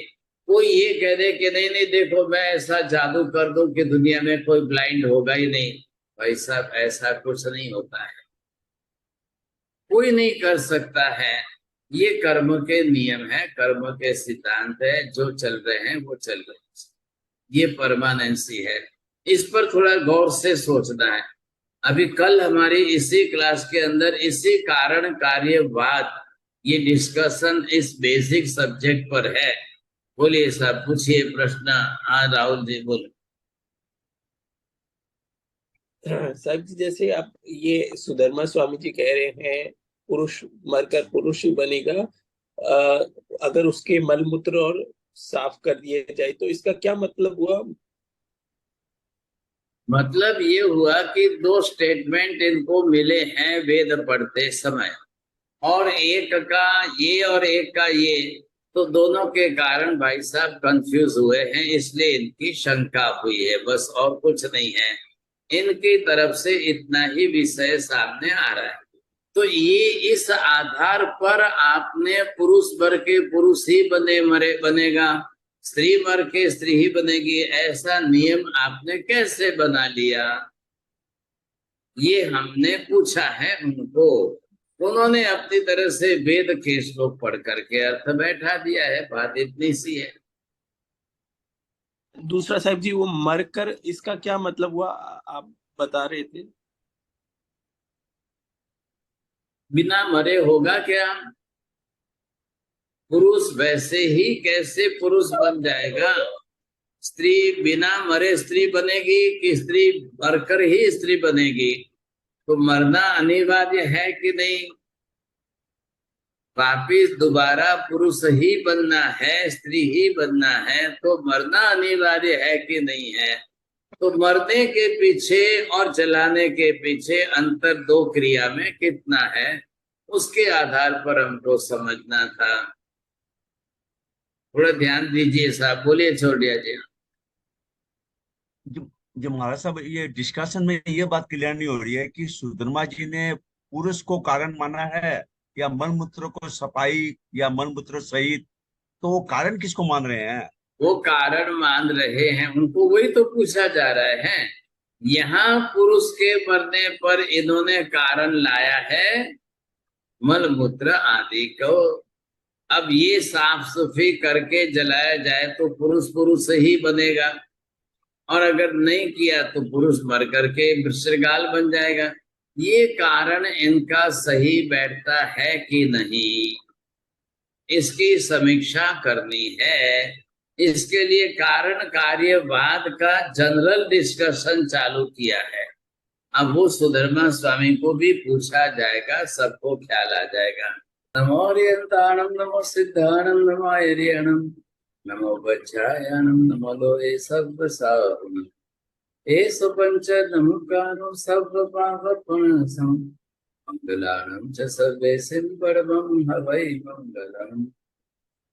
कोई ये कह दे कि नहीं नहीं देखो मैं ऐसा जादू कर दूं कि दुनिया में कोई ब्लाइंड होगा ही नहीं, भाई साहब ऐसा कुछ नहीं होता है, कोई नहीं कर सकता है। ये कर्म के नियम है, कर्म के सिद्धांत है, जो चल रहे हैं वो चल रहे हैं, ये परमानेंसी है। इस पर थोड़ा गौर से सोचना है। अभी कल हमारी इसी क्लास के अंदर इसी कारण कार्यवाद, ये डिस्कशन इस बेसिक सब्जेक्ट पर है। बोलिए साहब, पूछिए प्रश्न। हाँ राहुल जी बोलो। साहब जी, जैसे आप ये सुधर्मा स्वामी जी कह रहे हैं पुरुष मरकर पुरुष ही बनेगा, अगर उसके मल मूत्र और साफ कर दिए जाए, तो इसका क्या मतलब हुआ? मतलब ये हुआ कि दो स्टेटमेंट इनको मिले हैं वेद पढ़ते समय, और एक का ये और एक का ये, तो दोनों के कारण भाई साहब कंफ्यूज हुए हैं, इसलिए इनकी शंका हुई है, बस और कुछ नहीं है। इनकी तरफ से इतना ही विषय सामने आ रहा है। तो ये इस आधार पर आपने पुरुष वर के पुरुष ही बनेगा, स्त्री मर के स्त्री ही बनेगी, ऐसा नियम आपने कैसे बना लिया? ये हमने पूछा है उनको, उन्होंने अपनी तरह से वेद के श्लोक पढ़ करके अर्थ बैठा दिया है, बात इतनी सी है। दूसरा साहब जी, वो मरकर, इसका क्या मतलब हुआ? आप बता रहे थे बिना मरे होगा क्या? पुरुष वैसे ही कैसे पुरुष बन जाएगा? स्त्री बिना मरे स्त्री बनेगी कि स्त्री मरकर ही स्त्री बनेगी? तो मरना अनिवार्य है कि नहीं? वापिस दोबारा पुरुष ही बनना है, स्त्री ही बनना है, तो मरना अनिवार्य है कि नहीं है? तो मरने के पीछे और जलाने के पीछे अंतर दो क्रिया में कितना है, उसके आधार पर हमको समझना था। थोड़ा ध्यान दीजिए साहब। बोलिए छोड़िया जी। जो महाराज साहब, ये डिस्कशन में ये बात क्लियर नहीं हो रही है कि सुधर्मा जी ने पुरुष को कारण माना है या मल मूत्र को सफाई या मल मूत्र सहित, तो वो कारण किसको मान रहे हैं? वो कारण मान रहे हैं, उनको वही तो पूछा जा रहा है। यहाँ पुरुष के मरने पर इन्होंने कारण लाया है मल मूत्र आदि को। अब ये साफ सफाई करके जलाया जाए तो पुरुष पुरुष ही बनेगा, और अगर नहीं किया तो पुरुष मर करके वृश्चिगाल बन जाएगा। ये कारण इनका सही बैठता है कि नहीं, इसकी समीक्षा करनी है। इसके लिए कारण कार्यवाद का जनरल डिस्कशन चालू किया है। अब वो सुधर्मा स्वामी को भी पूछा जाएगा, सबको ख्याल आ जाएगा। नमो ओरियंताणम, नमो सिद्धाणम, नमो आर्यणम, नमो वज्रायणम, नमो लोहे सर्वसाहुम, एषु पंच नमुकारो सर्व पापनाशम, मंगलाणं च सर्वेषां परमं हवै मंगलम्।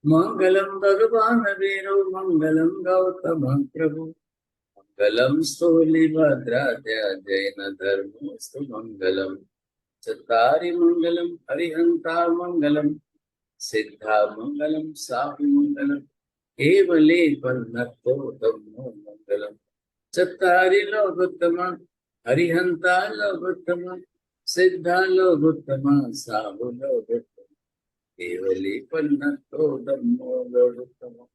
मंगलम भगवान वीरो, मंगलम गौतम प्रभु, मंगलम स्थूलिभद्राद्य जैन धर्मोऽस्तु मंगलम। चत्तारि मंगलम हरिहंता मंगलम, सिद्धा मंगलम साहु मंगलम, केवले पन्नतो धम्मो मंगलम। चत्तारि लोकोत्तमा हरिहंता लोकोत्तमा, सिद्धा लोकोत्तमा साहु लोकोत्तमा, केवली पन्नतो धम्मो लोकोत्तमा।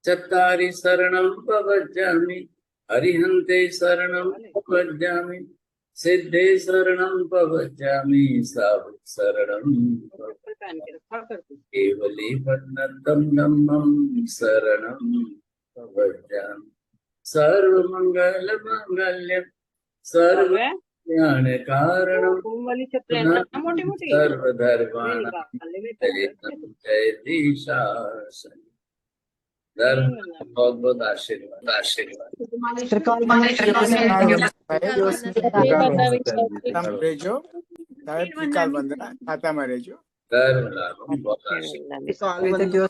चत्तारि शरणं प्रवज्जामि, हरिहन्ते शरणं प्रवज्जामि, सिद्धे शरणं प्रवज्जामि, साधु शरणं केवली पन्नतं धम्मं शरणं प्रवज्जामि। सर्वमंगल मांगल्यं सर्व ज्ञान कारणं सर्वधर्माणां जयति शासनं। धर्म बहुत बहुत आशीर्वाद आशीर्वाद। धर्म बहुत आशीर्वाद।